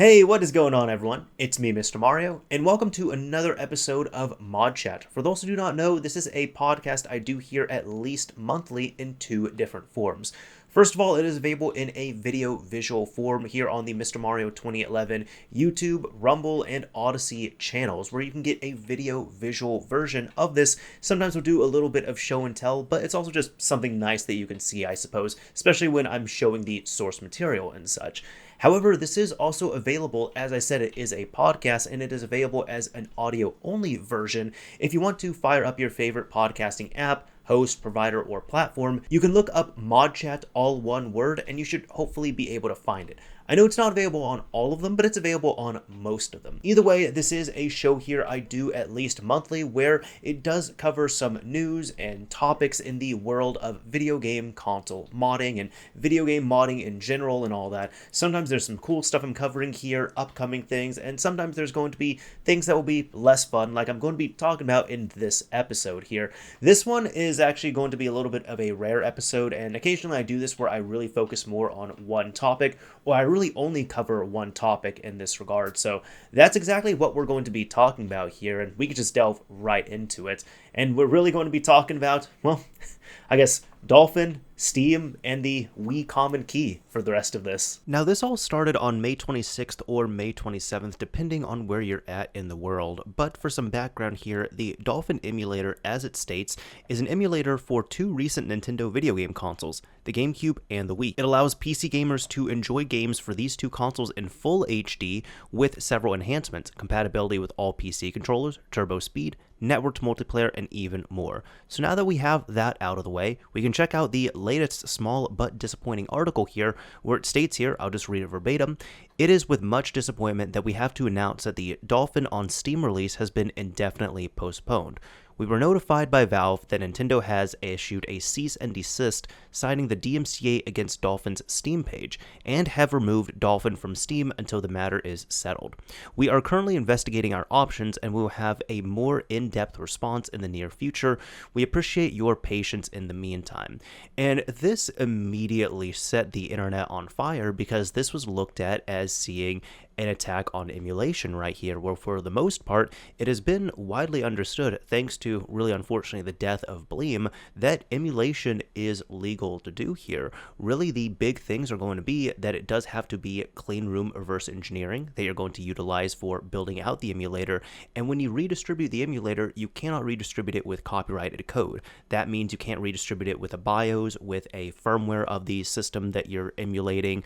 Hey, what is going on, everyone? It's me, Mr. Mario, and welcome to another episode of ModChat. For those who do not know, this is a podcast I do here at least monthly in two different forms. First of all, it is available in a video visual form here on the Mr. Mario 2011 YouTube, Rumble, and Odyssey channels, where you can get a video visual version of this. Sometimes we'll do a little bit of show and tell, but it's also just something nice that you can see, I suppose, especially when I'm showing the source material and such. However, this is also available, as I said, it is a podcast, and it is available as an audio-only version. If you want to fire up your favorite podcasting app, host, provider, or platform, you can look up ModChat, all one word, and you should hopefully be able to find it. I know it's not available on all of them, but it's available on most of them. Either way, this is a show here I do at least monthly where it does cover some news and topics in the world of video game console modding and video game modding in general and all that. Sometimes there's some cool stuff I'm covering here, upcoming things, and sometimes there's going to be things that will be less fun, like I'm going to be talking about in this episode here. This one is actually going to be a little bit of a rare episode, and occasionally I do this where I really focus more on one topic, or I really only cover one topic in this regard. So that's exactly what we're going to be talking about here, and we can just delve right into it. And we're really going to be talking about, well, I guess Dolphin, Steam, and the Wii Common Key for the rest of this. Now, this all started on May 26th or May 27th, depending on where you're at in the world. But for some background here, the Dolphin emulator, as it states, is an emulator for two recent Nintendo video game consoles, the GameCube and the Wii. It allows PC gamers to enjoy games for these two consoles in full HD with several enhancements, compatibility with all PC controllers, turbo speed, networked multiplayer, and even more. So now that we have that out of the way, we can check out the latest small but disappointing article here, where it states here, I'll just read it verbatim, "It is with much disappointment that we have to announce that the Dolphin on Steam release has been indefinitely postponed. We were notified by Valve that Nintendo has issued a cease and desist citing the DMCA against Dolphin's Steam page and have removed Dolphin from Steam until the matter is settled. We are currently investigating our options and we will have a more in-depth response in the near future. We appreciate your patience in the meantime." And this immediately set the internet on fire because this was looked at as seeing an attack on emulation right here, where for the most part, it has been widely understood, thanks to really unfortunately the death of Bleem, that emulation is legal to do here. Really, the big things are going to be that it does have to be clean room reverse engineering that you're going to utilize for building out the emulator, and when you redistribute the emulator, you cannot redistribute it with copyrighted code. That means you can't redistribute it with a BIOS, with a firmware of the system that you're emulating,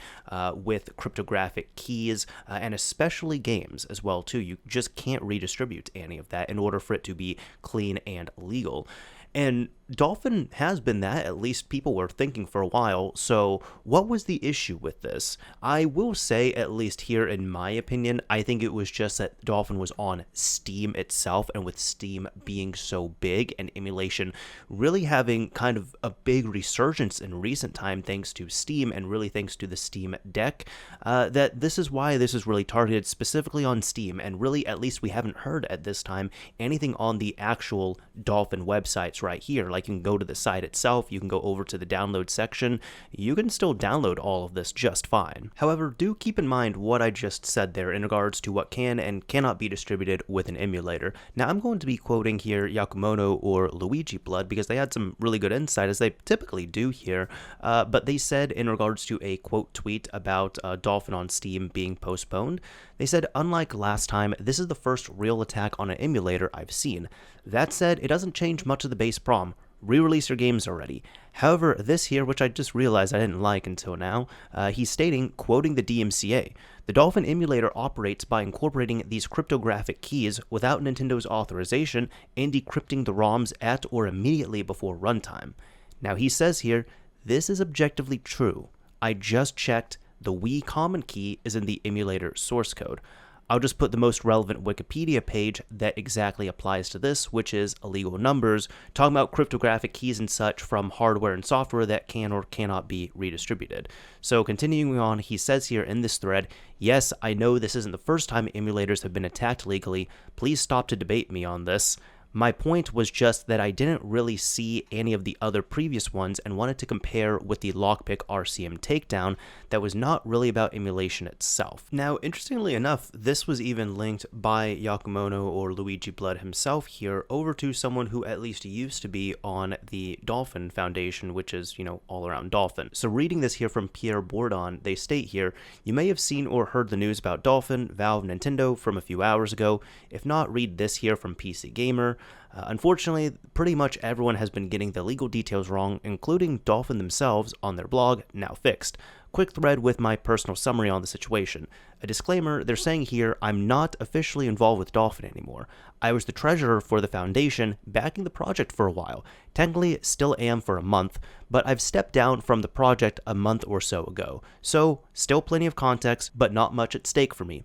with cryptographic keys, and especially games as well too. You just can't redistribute any of that in order for it to be clean and legal. And Dolphin has been that, at least people were thinking for a while. So what was the issue with this? I will say, at least here in my opinion, I think it was just that Dolphin was on Steam itself, and with Steam being so big and emulation really having kind of a big resurgence in recent time thanks to Steam and really thanks to the Steam Deck, that this is why this is really targeted specifically on Steam. And really, at least we haven't heard at this time anything on the actual Dolphin websites right here. Like, you can go to the site itself, you can go over to the download section, you can still download all of this just fine. However, do keep in mind what I just said there in regards to what can and cannot be distributed with an emulator. Now, I'm going to be quoting here Yakumono or Luigi Blood because they had some really good insight, as they typically do here, but they said in regards to a quote tweet about Dolphin on Steam being postponed, they said, "Unlike last time, this is the first real attack on an emulator I've seen. That said, it doesn't change much of the base problem. Re-release your games already." However, this here, which I just realized I didn't like until now, he's stating, quoting the DMCA, "The Dolphin emulator operates by incorporating these cryptographic keys without Nintendo's authorization and decrypting the ROMs at or immediately before runtime." Now, he says here, this is objectively true. I just checked. The Wii Common Key is in the emulator source code. I'll just put the most relevant Wikipedia page that exactly applies to this, which is illegal numbers, talking about cryptographic keys and such from hardware and software that can or cannot be redistributed. So continuing on, he says here in this thread, "Yes, I know this isn't the first time emulators have been attacked legally. Please stop to debate me on this. My point was just that I didn't really see any of the other previous ones and wanted to compare with the Lockpick RCM Takedown that was not really about emulation itself. Now, interestingly enough, this was even linked by Yakumono or Luigi Blood himself here over to someone who at least used to be on the Dolphin Foundation, which is, all around Dolphin. So reading this here from Pierre Bourdon, they state here, you may have seen or heard the news about Dolphin, Valve, Nintendo from a few hours ago. If not, read this here from PC Gamer. Unfortunately, pretty much everyone has been getting the legal details wrong, including Dolphin themselves on their blog, now fixed. Quick thread with my personal summary on the situation. A disclaimer, they're saying here, I'm not officially involved with Dolphin anymore. I was the treasurer for the foundation, backing the project for a while. Technically, still am for a month, but I've stepped down from the project a month or so ago. So, still plenty of context, but not much at stake for me.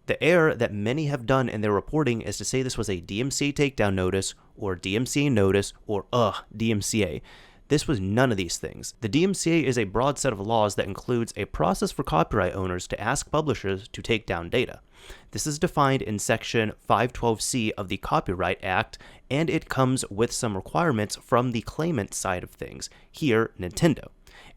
The error that many have done in their reporting is to say this was a DMCA takedown notice, or DMCA notice, or DMCA. This was none of these things. The DMCA is a broad set of laws that includes a process for copyright owners to ask publishers to take down data. This is defined in Section 512C of the Copyright Act, and it comes with some requirements from the claimant side of things, here Nintendo,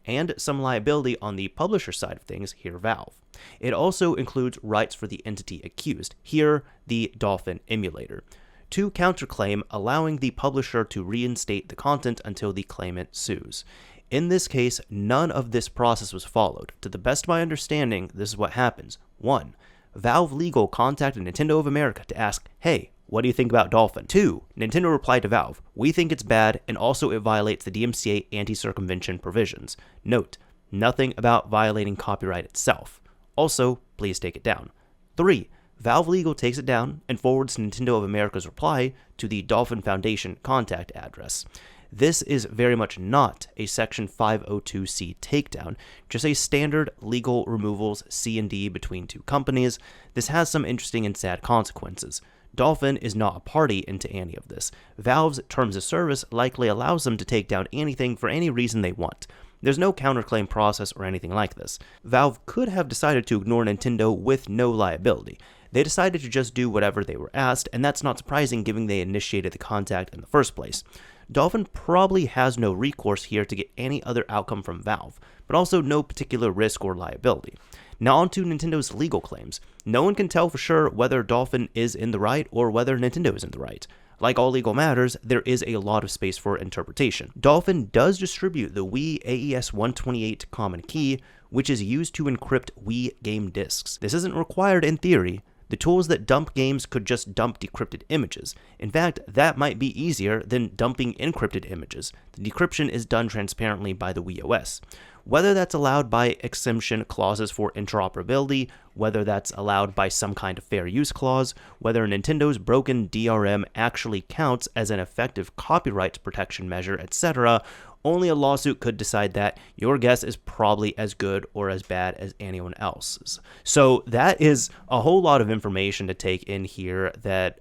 and some liability on the publisher side of things, here Valve. It also includes rights for the entity accused, here the Dolphin emulator, to counterclaim, allowing the publisher to reinstate the content until the claimant sues. In this case, none of this process was followed. To the best of my understanding, this is what happens. 1. Valve Legal contacted Nintendo of America to ask, hey, what do you think about Dolphin? 2. Nintendo replied to Valve, we think it's bad and also it violates the DMCA anti-circumvention provisions. Note, nothing about violating copyright itself. Also, please take it down. 3. Valve Legal takes it down and forwards Nintendo of America's reply to the Dolphin Foundation contact address. This is very much not a Section 502C takedown, just a standard legal removals C&D between two companies. This has some interesting and sad consequences. Dolphin is not a party into any of this. Valve's terms of service likely allows them to take down anything for any reason they want. There's no counterclaim process or anything like this. Valve could have decided to ignore Nintendo with no liability. They decided to just do whatever they were asked, and that's not surprising given they initiated the contact in the first place. Dolphin probably has no recourse here to get any other outcome from Valve, but also no particular risk or liability. Now on to Nintendo's legal claims. No one can tell for sure whether Dolphin is in the right or whether Nintendo is in the right. Like all legal matters, there is a lot of space for interpretation. Dolphin does distribute the Wii AES-128 Common Key, which is used to encrypt Wii game discs. This isn't required in theory. The tools that dump games could just dump decrypted images. In fact, that might be easier than dumping encrypted images. The decryption is done transparently by the Wii OS. Whether that's allowed by exemption clauses for interoperability, whether that's allowed by some kind of fair use clause, whether Nintendo's broken DRM actually counts as an effective copyright protection measure, etc., only a lawsuit could decide that. Your guess is probably as good or as bad as anyone else's. So that is a whole lot of information to take in here that,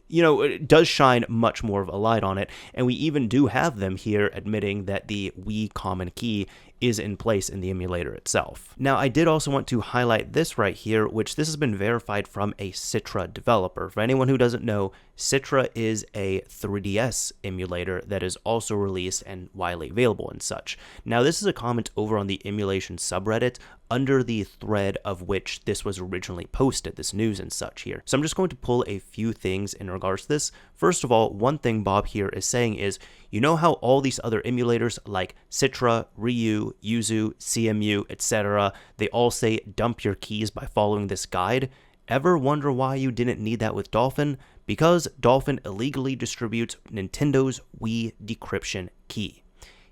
it does shine much more of a light on it. And we even do have them here admitting that the Wii Common Key is in place in the emulator itself. Now, I did also want to highlight this right here, which this has been verified from a Citra developer. For anyone who doesn't know, Citra is a 3DS emulator that is also released and widely available and such. Now, this is a comment over on the emulation subreddit under the thread of which this was originally posted, this news and such here. So I'm just going to pull a few things in regards to this. First of all, one thing Bob here is saying is, you know how all these other emulators like Citra, Ryu, Yuzu, CMU, etc., they all say dump your keys by following this guide? Ever wonder why you didn't need that with Dolphin? Because Dolphin illegally distributes Nintendo's Wii decryption key.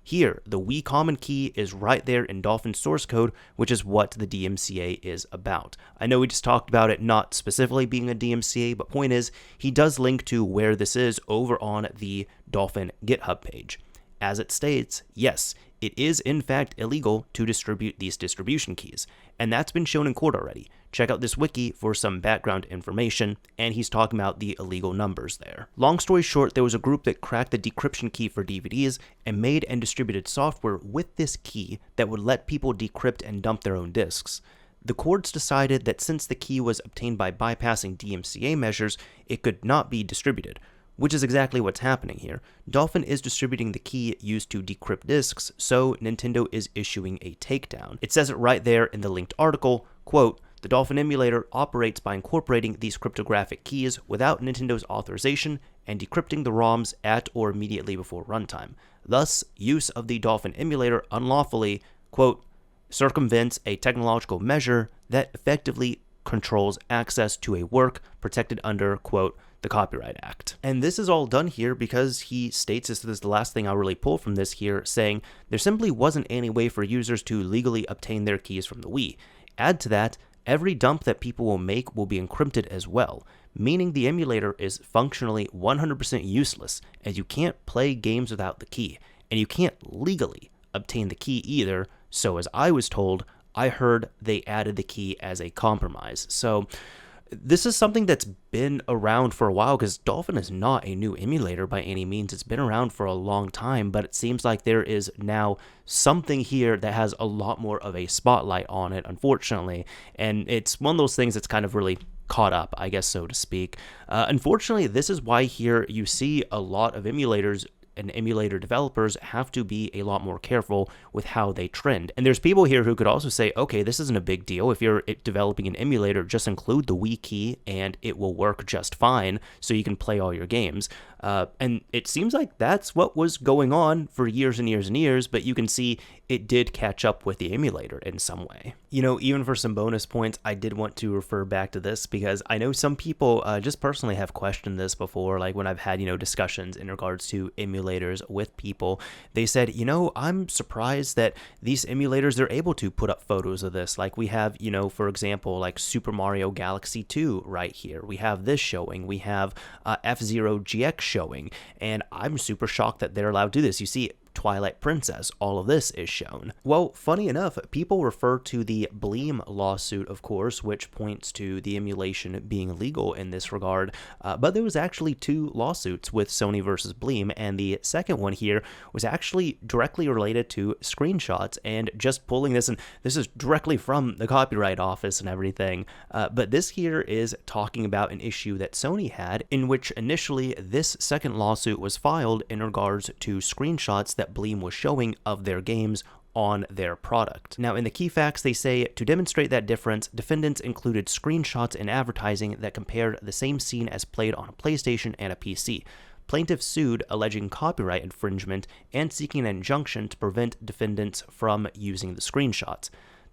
Here, the Wii Common Key is right there in Dolphin source code, which is what the DMCA is about. I know we just talked about it not specifically being a DMCA, but point is, he does link to where this is over on the Dolphin GitHub page. As it states, yes, it is in fact illegal to distribute these distribution keys, and that's been shown in court already. Check out this wiki for some background information, and he's talking about the illegal numbers there. Long story short, there was a group that cracked the decryption key for DVDs and made and distributed software with this key that would let people decrypt and dump their own discs. The courts decided that since the key was obtained by bypassing DMCA measures, it could not be distributed. which is exactly what's happening here. Dolphin is distributing the key used to decrypt disks, so Nintendo is issuing a takedown. It says it right there in the linked article, quote, "The Dolphin emulator operates by incorporating these cryptographic keys without Nintendo's authorization and decrypting the ROMs at or immediately before runtime. Thus, use of the Dolphin emulator unlawfully, quote, circumvents a technological measure that effectively controls access to a work protected under, quote, the Copyright Act." And this is all done here because he states, this is the last thing I'll really pull from this here, saying there simply wasn't any way for users to legally obtain their keys from the Wii. Add to that, every dump that people will make will be encrypted as well, meaning the emulator is functionally 100% useless, as you can't play games without the key, and you can't legally obtain the key either, so as I was told, I heard they added the key as a compromise. So this is something that's been around for a while, because Dolphin is not a new emulator by any means. It's been around for a long time, but it seems like there is now something here that has a lot more of a spotlight on it, unfortunately. And it's one of those things that's kind of really caught up, I guess, so to speak. Unfortunately, this is why here you see a lot of emulators and emulator developers have to be a lot more careful with how they trend. And there's people here who could also say, okay, this isn't a big deal. If you're developing an emulator, just include the Wii key and it will work just fine, so you can play all your games. And it seems like that's what was going on for years and years and years, but you can see it did catch up with the emulator in some way. You know, even for some bonus points, I did want to refer back to this because I know some people just personally have questioned this before, like when I've had, discussions in regards to emulators with people. They said, I'm surprised that these emulators, they're able to put up photos of this. Like we have, for example, like Super Mario Galaxy 2 right here. We have this showing. We have F-Zero GX showing, and I'm super shocked that they're allowed to do this. You see Twilight Princess, all of this is shown. Well, funny enough, people refer to the Bleem lawsuit, of course, which points to the emulation being legal in this regard, but there was actually two lawsuits with Sony versus Bleem, and the second one here was actually directly related to screenshots, and just pulling this, and this is directly from the Copyright Office and everything, but this here is talking about an issue that Sony had, in which initially this second lawsuit was filed in regards to screenshots that Bleem was showing of their games on their product. Now, in the key facts, they say, to demonstrate that difference, defendants included screenshots in advertising that compared the same scene as played on a PlayStation and a PC. Plaintiffs sued, alleging copyright infringement and seeking an injunction to prevent defendants from using the screenshots.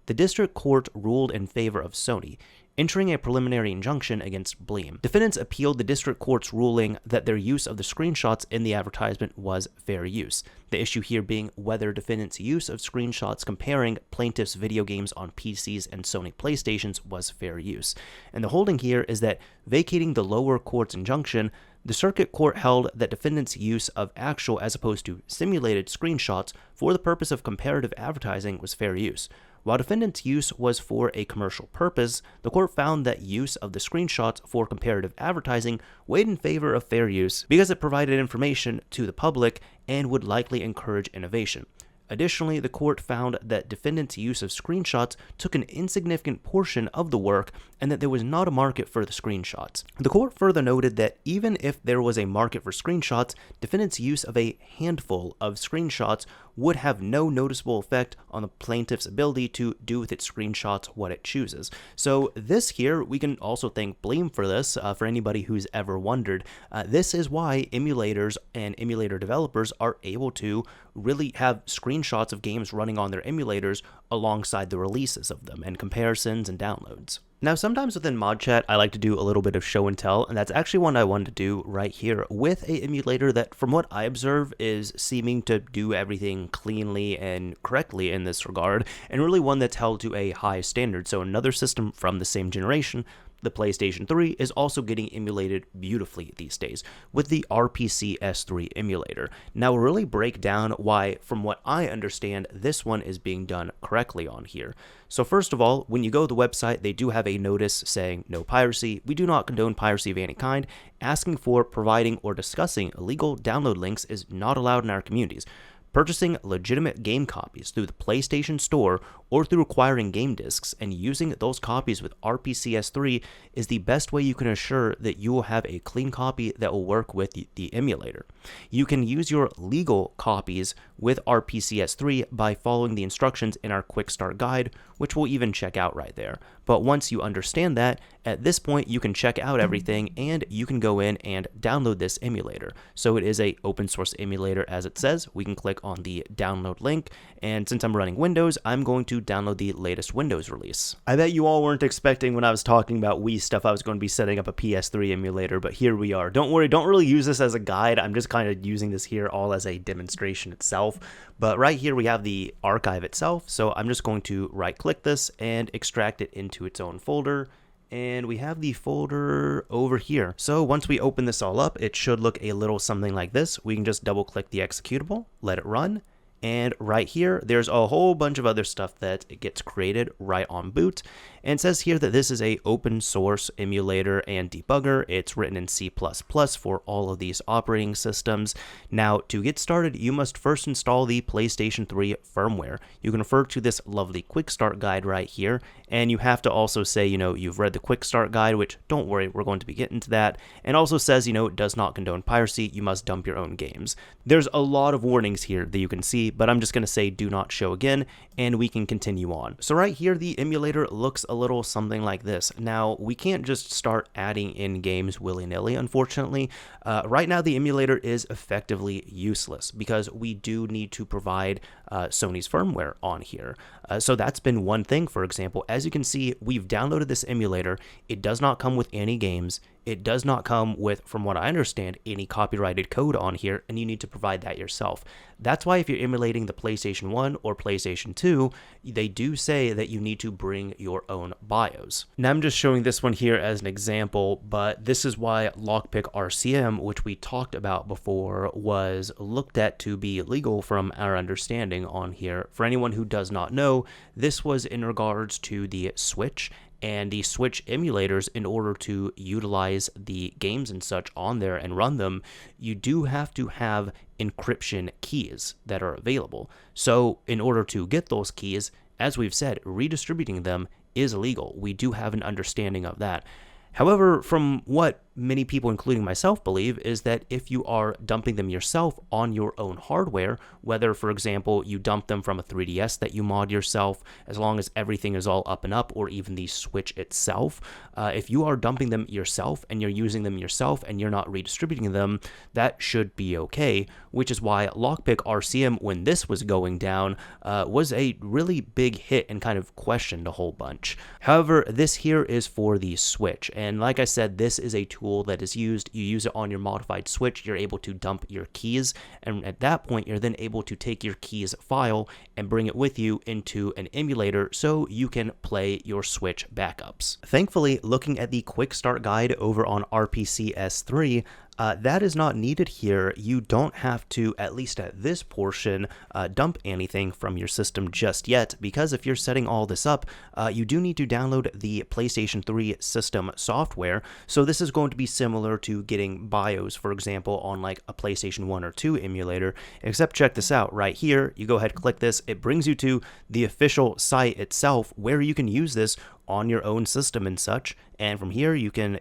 The district court ruled in favor of Sony, entering a preliminary injunction against Bleem. Defendants appealed the district court's ruling that their use of the screenshots in the advertisement was fair use. The issue here being whether defendants' use of screenshots comparing plaintiffs' video games on PCs and Sony PlayStations was fair use. And the holding here is that vacating the lower court's injunction, the circuit court held that defendants' use of actual as opposed to simulated screenshots for the purpose of comparative advertising was fair use. While defendants' use was for a commercial purpose, the court found that use of the screenshots for comparative advertising weighed in favor of fair use because it provided information to the public and would likely encourage innovation. Additionally, the court found that defendants' use of screenshots took an insignificant portion of the work and that there was not a market for the screenshots. The court further noted that even if there was a market for screenshots, defendants' use of a handful of screenshots would have no noticeable effect on the plaintiff's ability to do with its screenshots what it chooses. So this here, we can also thank Bleem for this, for anybody who's ever wondered. This is why emulators and emulator developers are able to really have screenshots of games running on their emulators alongside the releases of them and comparisons and downloads. Now, sometimes within ModChat, I like to do a little bit of show and tell, and that's actually one I wanted to do right here with a emulator that, from what I observe, is seeming to do everything cleanly and correctly in this regard, and really one that's held to a high standard. So another system from the same generation, the PlayStation 3, is also getting emulated beautifully these days with the RPC S3 emulator. Now, we'll really break down why, from what I understand, this one is being done correctly on here. So first of all, when you go to the website, they do have a notice saying no piracy. We do not condone piracy of any kind. Asking for, providing, or discussing illegal download links is not allowed in our communities. Purchasing legitimate game copies through the PlayStation Store or through acquiring game discs and using those copies with RPCS3 is the best way you can assure that you will have a clean copy that will work with the emulator. You can use your legal copies with RPCS3 by following the instructions in our quick start guide, which we'll even check out right there. But once you understand that, at this point you can check out everything and you can go in and download this emulator. So it is a open source emulator, as it says. We can click on the download link, and since I'm running Windows, I'm going to download the latest Windows release. I bet you all weren't expecting when I was talking about Wii stuff I was going to be setting up a PS3 emulator, but here we are. Don't worry, don't really use this as a guide. I'm just kind of using this here all as a demonstration itself. But right here we have the archive itself, so I'm just going to right click this and extract it into its own folder. And we have the folder over here. So once we open this all up, it should look a little something like this. We can just double click the executable, let it run. And right here, there's a whole bunch of other stuff that gets created right on boot. And it says here that this is a open source emulator and debugger. It's written in C++ for all of these operating systems. Now, to get started, you must first install the PlayStation 3 firmware. You can refer to this lovely quick start guide right here. And you have to also say, you've read the quick start guide, which don't worry, we're going to be getting to that. And also says, it does not condone piracy. You must dump your own games. There's a lot of warnings here that you can see, but I'm just going to say do not show again, and we can continue on. So right here, the emulator looks a little something like this. Now, we can't just start adding in games willy-nilly, unfortunately. Right now, the emulator is effectively useless because we do need to provide Sony's firmware on here. So that's been one thing, for example. As you can see, we've downloaded this emulator. It does not come with any games. It does not come with, from what I understand, any copyrighted code on here, and you need to provide that yourself. That's why if you're emulating the PlayStation 1 or PlayStation 2, they do say that you need to bring your own BIOS. Now I'm just showing this one here as an example, but this is why Lockpick RCM, which we talked about before, was looked at to be legal from our understanding on here. For anyone who does not know, this was in regards to the Switch and the Switch emulators. In order to utilize the games and such on there and run them, you do have to have encryption keys that are available. So in order to get those keys, as we've said, redistributing them is illegal. We do have an understanding of that. However, from what many people, including myself, believe is that if you are dumping them yourself on your own hardware, whether, for example, you dump them from a 3DS that you mod yourself, as long as everything is all up and up, or even the Switch itself, if you are dumping them yourself and you're using them yourself and you're not redistributing them, that should be okay, which is why Lockpick RCM, when this was going down, was a really big hit and kind of questioned a whole bunch. However, this here is for the Switch, and like I said, this is a tool that is used. You use it on your modified Switch, you're able to dump your keys, and at that point you're then able to take your keys file and bring it with you into an emulator so you can play your Switch backups. Thankfully, looking at the quick start guide over on RPCS3, that is not needed here. You don't have to, at least at this portion, dump anything from your system just yet, because if you're setting all this up, you do need to download the PlayStation 3 system software. So this is going to be similar to getting BIOS, for example, on like a PlayStation 1 or 2 emulator, except check this out right here. You go ahead, click this, it brings you to the official site itself where you can use this on your own system and such, and from here you can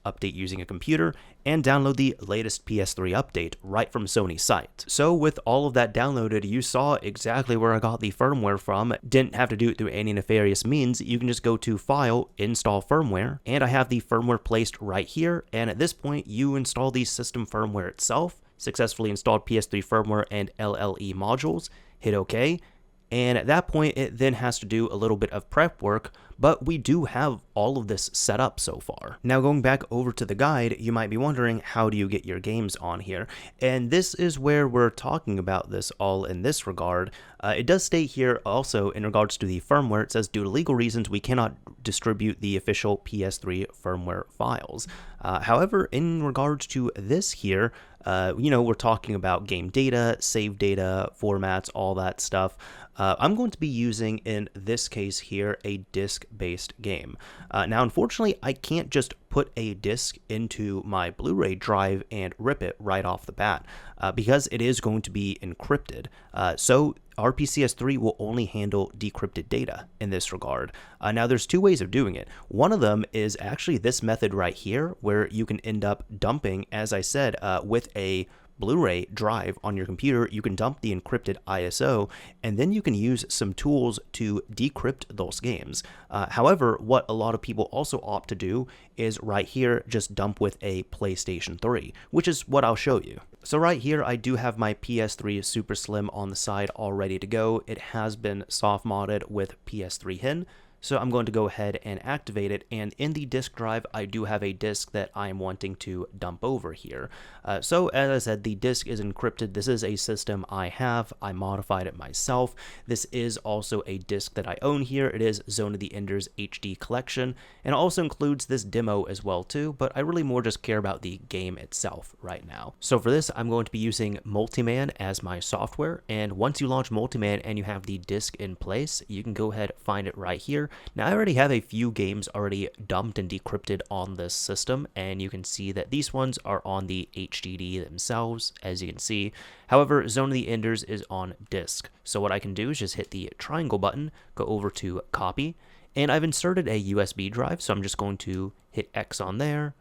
update using a computer and download the latest PS3 update right from Sony's site. So with all of that downloaded, you saw exactly where I got the firmware from. Didn't have to do it through any nefarious means. You can just go to File, Install Firmware, and I have the firmware placed right here, and at this point you install the system firmware itself, successfully installed PS3 firmware and LLE modules, hit OK, and at that point it then has to do a little bit of prep work, but we do have all of this set up so far. Now going back over to the guide, you might be wondering, how do you get your games on here? And this is where we're talking about this all in this regard. It does state here also in regards to the firmware, it says due to legal reasons we cannot distribute the official PS3 firmware files. However, in regards to this here, we're talking about game data, save data, formats, all that stuff. I'm going to be using, in this case here, a disk-based game. Now, unfortunately, I can't just put a disk into my Blu-ray drive and rip it right off the bat, because it is going to be encrypted. So RPCS3 will only handle decrypted data in this regard. Now, there's two ways of doing it. One of them is actually this method right here, where you can end up dumping, as I said, with a Blu-ray drive on your computer. You can dump the encrypted ISO, and then you can use some tools to decrypt those games. However, what a lot of people also opt to do is right here, just dump with a PlayStation 3, which is what I'll show you. So right here, I do have my PS3 Super Slim on the side all ready to go. It has been soft modded with PS3 HIN. So I'm going to go ahead and activate it, and in the disk drive, I do have a disk that I'm wanting to dump over here. So as I said, the disk is encrypted. This is a system I have. I modified it myself. This is also a disk that I own here. It is Zone of the Enders HD collection, and it also includes this demo as well too, but I really more just care about the game itself right now. So for this, I'm going to be using Multiman as my software, and once you launch Multiman and you have the disk in place, you can go ahead and find it right here. Now, I already have a few games already dumped and decrypted on this system, and you can see that these ones are on the HDD themselves, as you can see. However, Zone of the Enders is on disk. So what I can do is just hit the triangle button, go over to copy, and I've inserted a USB drive, so I'm just going to hit X on there,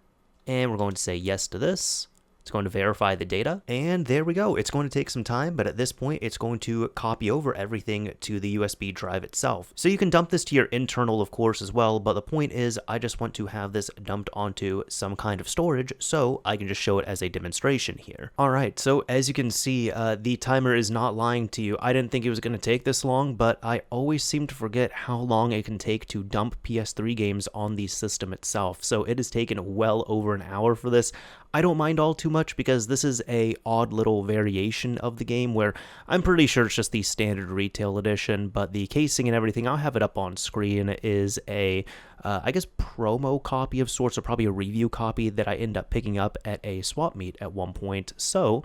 and we're going to say yes to this. It's going to verify the data, and there we go. It's going to take some time, but at this point, it's going to copy over everything to the USB drive itself. So you can dump this to your internal, of course, as well, but the point is, I just want to have this dumped onto some kind of storage, so I can just show it as a demonstration here. All right, so as you can see, the timer is not lying to you. I didn't think it was going to take this long, but I always seem to forget how long it can take to dump PS3 games on the system itself, so it has taken well over an hour for this. I don't mind all too much because this is a odd little variation of the game where I'm pretty sure it's just the standard retail edition, but the casing and everything, I'll have it up on screen, is a, I guess, promo copy of sorts, or probably a review copy that I end up picking up at a swap meet at one point. So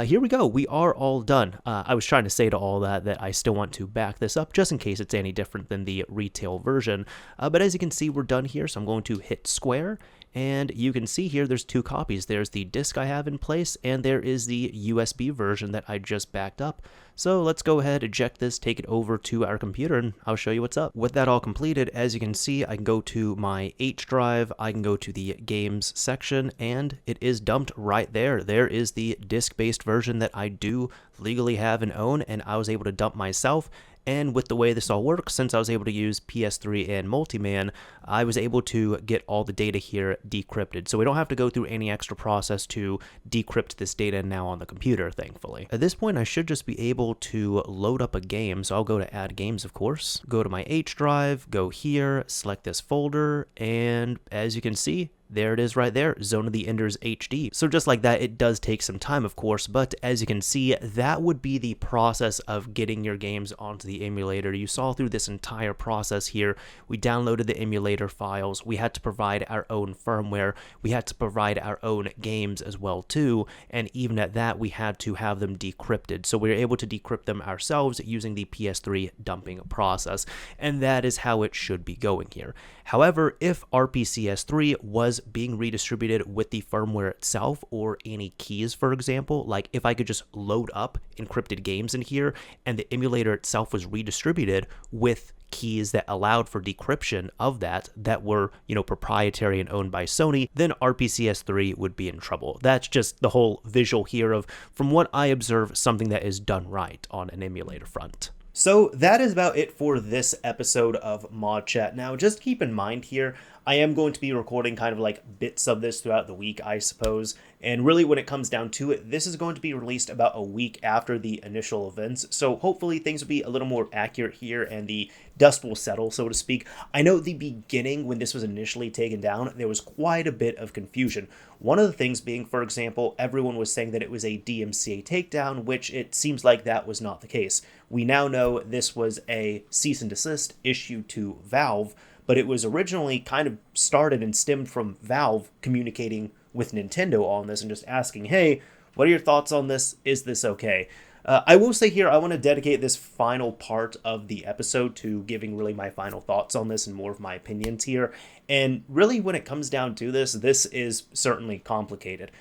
here we go. We are all done. I was trying to say to all that I still want to back this up just in case it's any different than the retail version. But as you can see, we're done here. So I'm going to hit square. And you can see here there's two copies. There's the disk I have in place, and there is the USB version that I just backed up. So let's go ahead, eject this, take it over to our computer, and I'll show you what's up. With that all completed, as you can see, I can go to my H drive, I can go to the games section, and it is dumped right there. There is the disk-based version that I do legally have and own, and I was able to dump myself. And with the way this all works, since I was able to use PS3 and Multiman, I was able to get all the data here decrypted. So we don't have to go through any extra process to decrypt this data now on the computer, thankfully. At this point, I should just be able to load up a game. So I'll go to Add Games, of course. Go to my H drive, go here, select this folder, and as you can see, there it is right there, Zone of the Enders HD. So just like that, it does take some time, of course, but as you can see, that would be the process of getting your games onto the emulator. You saw through this entire process here, we downloaded the emulator files, we had to provide our own firmware, we had to provide our own games as well too, and even at that, we had to have them decrypted. So we were able to decrypt them ourselves using the PS3 dumping process, and that is how it should be going here. However, if RPCS3 was being redistributed with the firmware itself, or any keys, for example, like if I could just load up encrypted games in here and the emulator itself was redistributed with keys that allowed for decryption of that were, proprietary and owned by Sony, then RPCS3 would be in trouble. That's just the whole visual here of, from what I observe, something that is done right on an emulator front. So that is about it for this episode of ModChat. Now, just keep in mind here, I am going to be recording kind of like bits of this throughout the week, I suppose. And really, when it comes down to it, this is going to be released about a week after the initial events. So hopefully things will be a little more accurate here and the dust will settle, so to speak. I know at the beginning, when this was initially taken down, there was quite a bit of confusion. One of the things being, for example, everyone was saying that it was a DMCA takedown, which it seems like that was not the case. We now know this was a cease and desist issued to Valve, but it was originally kind of started and stemmed from Valve communicating with Nintendo on this and just asking, hey, what are your thoughts on this? Is this okay? I will say here, I want to dedicate this final part of the episode to giving really my final thoughts on this and more of my opinions here. And really, when it comes down to this is certainly complicated.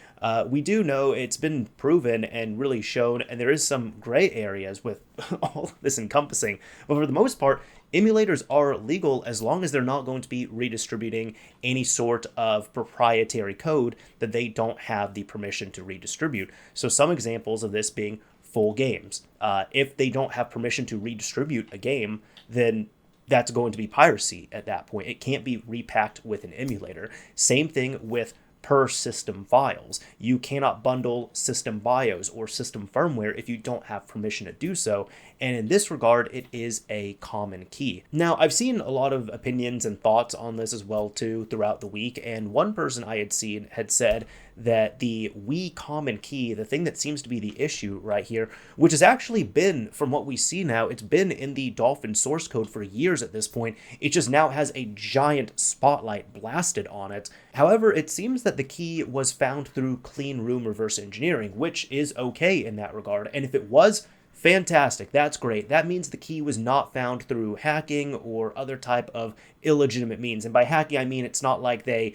We do know it's been proven and really shown, and there is some gray areas with all of this encompassing. But for the most part, emulators are legal as long as they're not going to be redistributing any sort of proprietary code that they don't have the permission to redistribute. So some examples of this being full games. If they don't have permission to redistribute a game, then that's going to be piracy at that point. It can't be repacked with an emulator. Same thing with per system files. You cannot bundle system BIOS or system firmware if you don't have permission to do so, and in this regard, it is a common key. Now, I've seen a lot of opinions and thoughts on this as well too throughout the week, and one person I had seen had said that the Wii Common Key, the thing that seems to be the issue right here, which has actually been, from what we see now, it's been in the Dolphin source code for years at this point. It just now has a giant spotlight blasted on it. However, it seems that the key was found through clean room reverse engineering, which is okay in that regard. And if it was, fantastic, that's great. That means the key was not found through hacking or other type of illegitimate means. And by hacking, I mean it's not like they,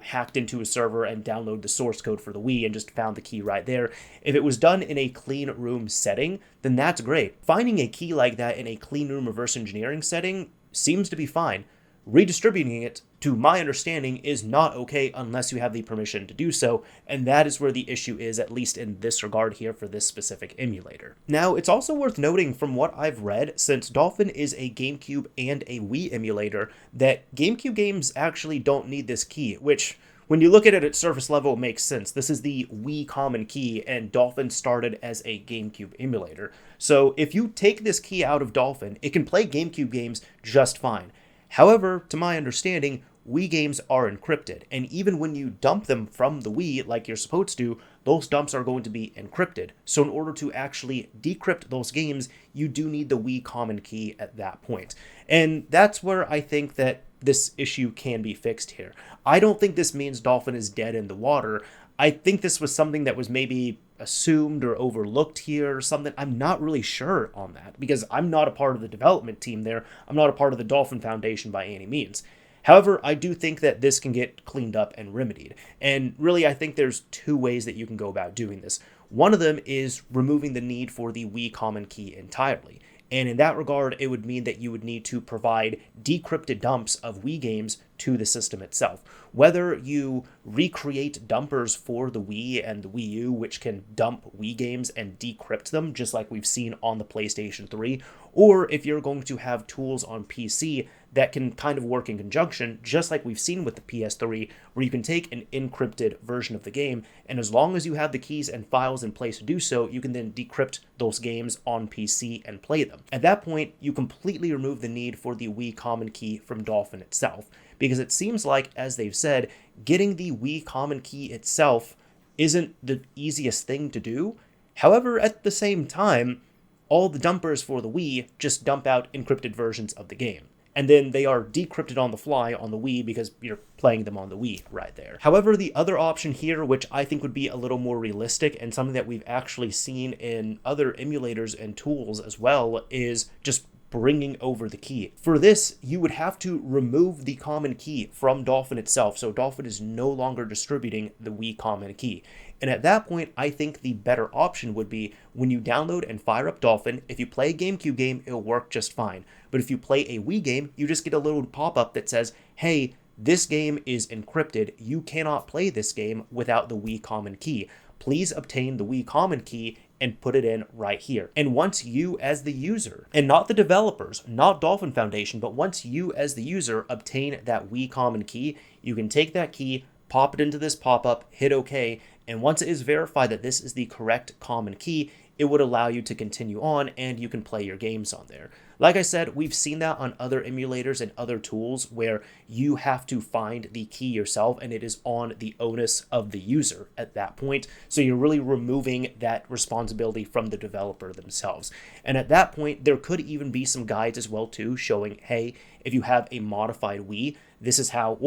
hacked into a server and downloaded the source code for the Wii and just found the key right there. If it was done in a clean room setting, then that's great. Finding a key like that in a clean room reverse engineering setting seems to be fine. Redistributing it, to my understanding, is not okay unless you have the permission to do so, and that is where the issue is, at least in this regard here for this specific emulator. Now, it's also worth noting from what I've read, since Dolphin is a GameCube and a Wii emulator, that GameCube games actually don't need this key, which, when you look at it at surface level, makes sense. This is the Wii Common Key, and Dolphin started as a GameCube emulator. So if you take this key out of Dolphin, it can play GameCube games just fine. However, to my understanding, Wii games are encrypted, and even when you dump them from the Wii like you're supposed to, those dumps are going to be encrypted. So in order to actually decrypt those games, you do need the Wii Common Key at that point. And that's where I think that this issue can be fixed here. I don't think this means Dolphin is dead in the water. I think this was something that was maybe assumed or overlooked here or something. I'm not really sure on that because I'm not a part of the development team there. I'm not a part of the Dolphin Foundation by any means. However, I do think that this can get cleaned up and remedied. And really, I think there's two ways that you can go about doing this. One of them is removing the need for the Wii Common Key entirely. And in that regard, it would mean that you would need to provide decrypted dumps of Wii games to the system itself. Whether you recreate dumpers for the Wii and the Wii U, which can dump Wii games and decrypt them, just like we've seen on the PlayStation 3, or if you're going to have tools on PC that can kind of work in conjunction, just like we've seen with the PS3, where you can take an encrypted version of the game, and as long as you have the keys and files in place to do so, you can then decrypt those games on PC and play them. At that point, you completely remove the need for the Wii Common Key from Dolphin itself, because it seems like, as they've said, getting the Wii Common Key itself isn't the easiest thing to do. However, at the same time, all the dumpers for the Wii just dump out encrypted versions of the game. And then they are decrypted on the fly on the Wii because you're playing them on the Wii right there. However, the other option here, which I think would be a little more realistic and something that we've actually seen in other emulators and tools as well, is just bringing over the key. For this, you would have to remove the common key from Dolphin itself, so Dolphin is no longer distributing the Wii Common Key. And at that point, I think the better option would be when you download and fire up Dolphin, if you play a GameCube game, it'll work just fine. But if you play a Wii game, you just get a little pop-up that says, hey, this game is encrypted. You cannot play this game without the Wii Common Key. Please obtain the Wii Common Key and put it in right here. And once you as the user, and not the developers, not Dolphin Foundation, but once you as the user obtain that Wii Common Key, you can take that key, pop it into this pop-up, hit OK, and once it is verified that this is the correct common key, it would allow you to continue on and you can play your games on there. Like I said, we've seen that on other emulators and other tools where you have to find the key yourself and it is on the onus of the user at that point. So you're really removing that responsibility from the developer themselves. And at that point, there could even be some guides as well too showing, hey, if you have a modified Wii, this is how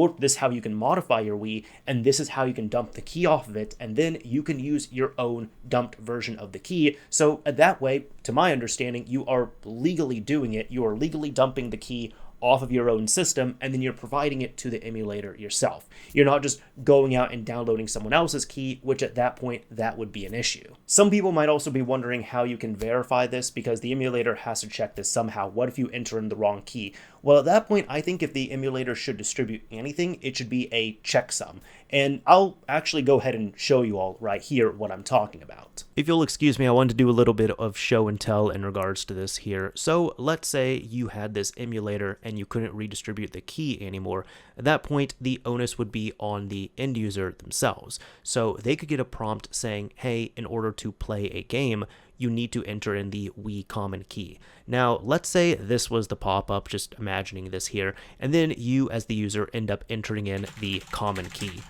you can modify your Wii, and this is how you can dump the key off of it, and then you can use your own dumped version of the key. So that way, to my understanding, you are legally doing it. You are legally dumping the key off of your own system, and then you're providing it to the emulator yourself. You're not just going out and downloading someone else's key, which at that point, that would be an issue. Some people might also be wondering how you can verify this, because the emulator has to check this somehow. What if you enter in the wrong key? Well, at that point, I think if the emulator should distribute anything, it should be a checksum. And I'll actually go ahead and show you all right here what I'm talking about. If you'll excuse me, I wanted to do a little bit of show and tell in regards to this here. So let's say you had this emulator and you couldn't redistribute the key anymore. At that point, the onus would be on the end user themselves. So they could get a prompt saying, hey, in order to play a game, you need to enter in the Wii Common Key. Now, let's say this was the pop-up, just imagining this here, and then you as the user end up entering in the Common Key.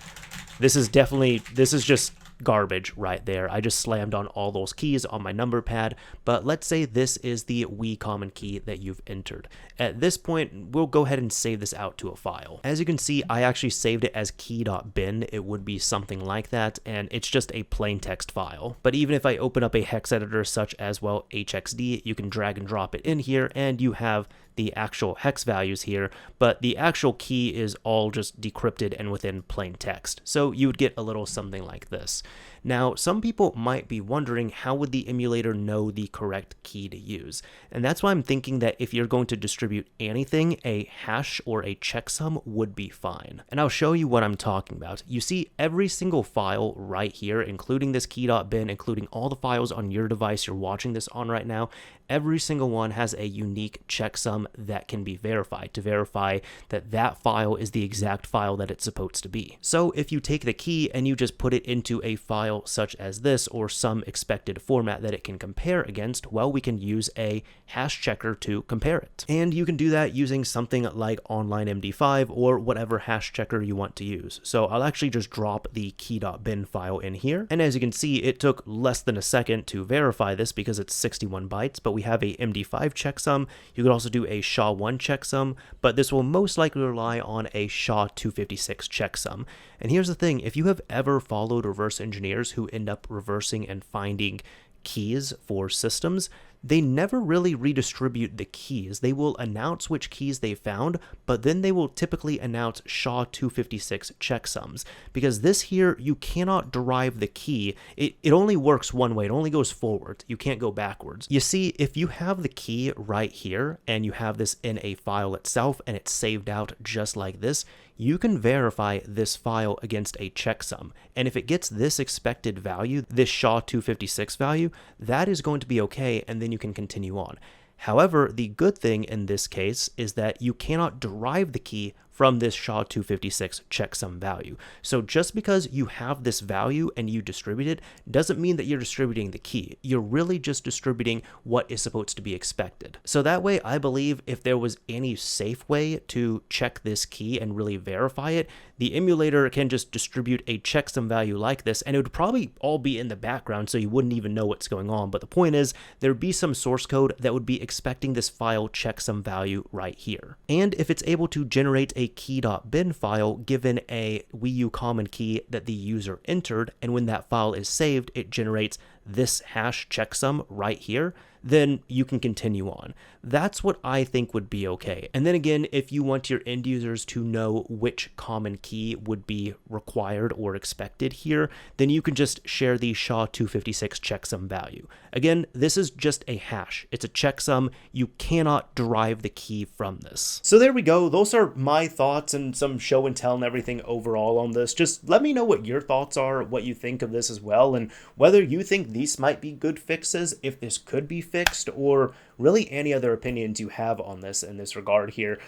This is just garbage right there. I just slammed on all those keys on my number pad, but let's say this is the Wii Common Key that you've entered. At this point, we'll go ahead and save this out to a file. As you can see, I actually saved it as key.bin. It would be something like that, and it's just a plain text file. But even if I open up a hex editor such as, well, HXD, you can drag and drop it in here, and you have the actual hex values here, but the actual key is all just decrypted and within plain text. So you would get a little something like this. Now, some people might be wondering, how would the emulator know the correct key to use? And that's why I'm thinking that if you're going to distribute anything, a hash or a checksum would be fine. And I'll show you what I'm talking about. You see every single file right here, including this key.bin, including all the files on your device you're watching this on right now, every single one has a unique checksum that can be verified to verify that that file is the exact file that it's supposed to be. So if you take the key and you just put it into a file such as this, or some expected format that it can compare against, well, we can use a hash checker to compare it. And you can do that using something like online MD5 or whatever hash checker you want to use. So I'll actually just drop the key.bin file in here. And as you can see, it took less than a second to verify this because it's 61 bytes, but we have a MD5 checksum. You could also do a SHA-1 checksum, but this will most likely rely on a SHA-256 checksum. And here's the thing, if you have ever followed reverse engineers who end up reversing and finding keys for systems, they never really redistribute the keys. They will announce which keys they found, but then they will typically announce SHA-256 checksums, because this here, you cannot derive the key. It only works one way. It only goes forward. You can't go backwards. You see, if you have the key right here and you have this in a file itself and it's saved out just like this, you can verify this file against a checksum. And if it gets this expected value, this SHA-256 value, that is going to be okay, and then you can continue on. However, the good thing in this case is that you cannot derive the key from this SHA-256 checksum value. So just because you have this value and you distribute it doesn't mean that you're distributing the key. You're really just distributing what is supposed to be expected. So that way, I believe if there was any safe way to check this key and really verify it, the emulator can just distribute a checksum value like this, and it would probably all be in the background so you wouldn't even know what's going on. But the point is, there'd be some source code that would be expecting this file checksum value right here. And if it's able to generate a key.bin file given a Wii U common key that the user entered, and when that file is saved, it generates this hash checksum right here, then you can continue on. That's what I think would be okay. And then again, if you want your end users to know which common key would be required or expected here, then you can just share the SHA-256 checksum value. Again, this is just a hash. It's a checksum. You cannot derive the key from this. So there we go. Those are my thoughts and some show and tell and everything overall on this. Just let me know what your thoughts are, what you think of this as well, and whether you think these might be good fixes, if this could be fixed, or really any other opinions you have on this in this regard here.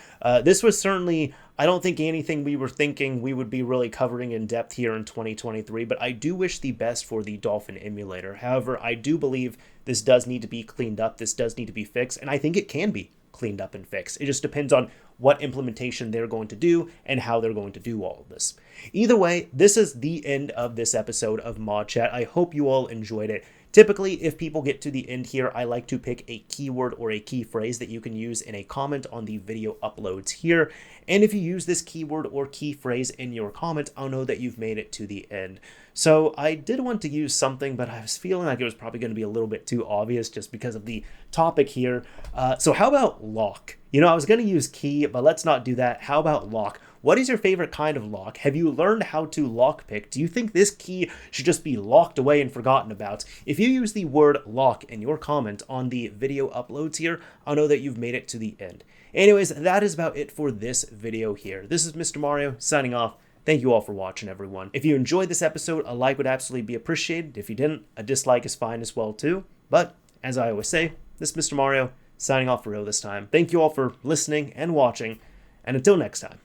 This was certainly, I don't think anything we were thinking we would be really covering in depth here in 2023, but I do wish the best for the Dolphin emulator. However, I do believe this does need to be cleaned up, this does need to be fixed, and I think it can be cleaned up and fixed. It just depends on what implementation they're going to do and how they're going to do all of this. Either way, this is the end of this episode of ModChat. I hope you all enjoyed it. Typically, if people get to the end here, I like to pick a keyword or a key phrase that you can use in a comment on the video uploads here. And if you use this keyword or key phrase in your comment, I'll know that you've made it to the end. So I did want to use something, but I was feeling like it was probably going to be a little bit too obvious just because of the topic here. So how about lock? I was going to use key, but let's not do that. How about lock? What is your favorite kind of lock? Have you learned how to lockpick? Do you think this key should just be locked away and forgotten about? If you use the word lock in your comment on the video uploads here, I'll know that you've made it to the end. Anyways, that is about it for this video here. This is Mr. Mario signing off. Thank you all for watching, everyone. If you enjoyed this episode, a like would absolutely be appreciated. If you didn't, a dislike is fine as well too. But as I always say, this is Mr. Mario signing off for real this time. Thank you all for listening and watching, and until next time.